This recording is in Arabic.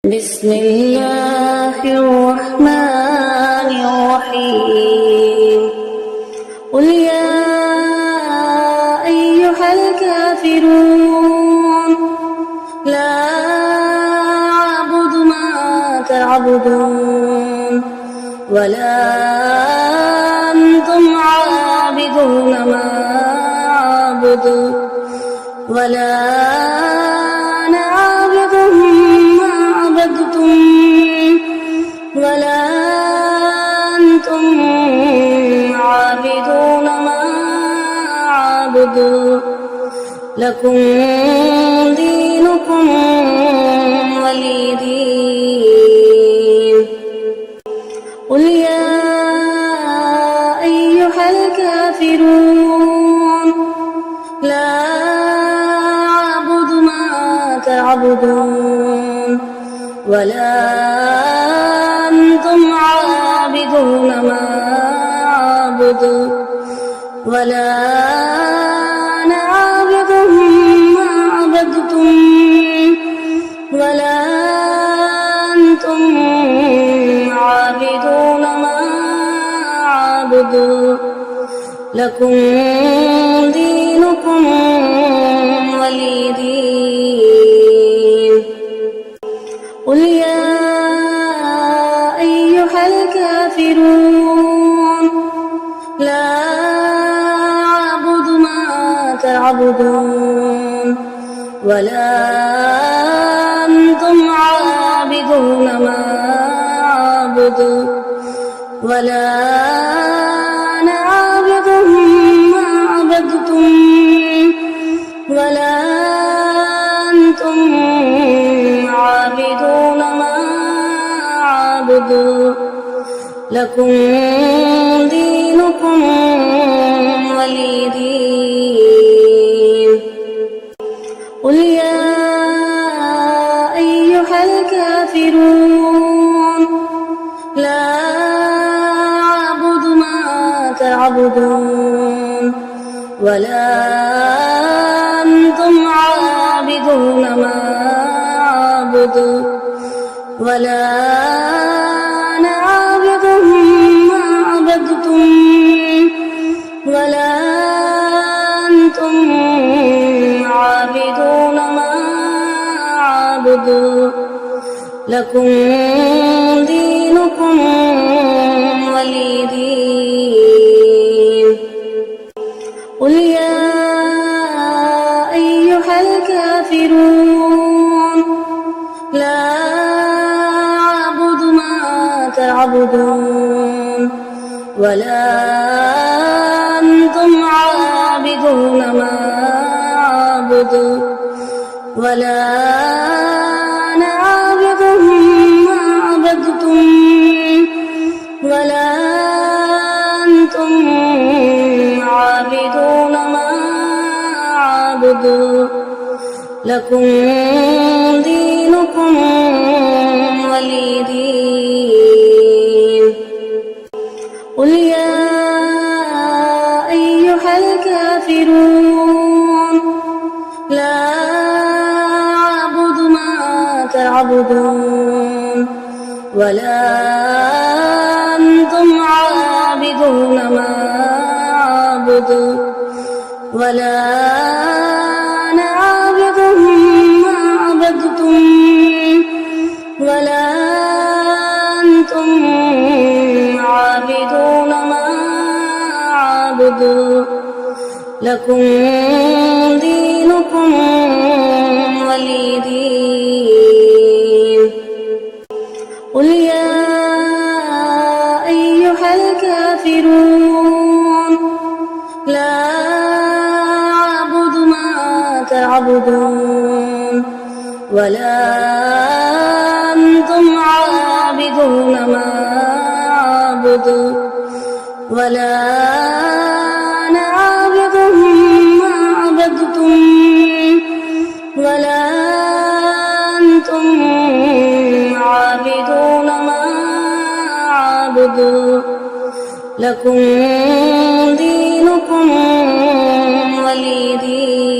بسم الله الرحمن الرحيم قل يا أيها الكافرون لا أعبد ما تعبدون ولا أنتم عابدون ما أعبد ولا أنا عابد ما عبدتم ولا أنتم عابدون ما أعبد لكم دينكم ولي دين قل يا أيها الكافرون لا أعبد ما تعبدون ولا أنتم عابدون ما أعبد ولا أنا عابد ما عبدتم ولا أنتم عابدون ما أعبد لكم دينكم ولي دين قل يا أيها الكافرون لا أعبد ما تعبدون ولا أنتم عابدون ما أعبد ولا أنا عابد ما عبدتم ولا أنتم عابدون ما أعبد لكم دينكم ولي دين قل يا أيها الكافرون لا أعبد ما تعبدون ولا أنتم عابدون ما أعبد ولا أنا عابد ما عبدتم ولا أنتم عابدون ما أعبد لكم دينكم ولي دين قل يا أيها الكافرون لا أعبد ما تعبدون ولا أنتم عابدون ما أعبد ولا أنا عابد ما عبدتم ولا أنتم عابدون ما أعبد لكم دينكم ولي دين قل يا أيها الكافرون لا أعبد ما تعبدون ولا أنتم عابدون ما أعبد ولا أنا عابد ما عبدتم ولا أنتم عابدون ما أعبد لكم دينكم ولي دين قل يا أيها الكافرون لا أعبد ما تعبدون ولا أنتم عابدون ما أعبد ولا أنا عابد ما عبدتم ولا أنتم عابدون ما أعبد لكم دينكم ولي دين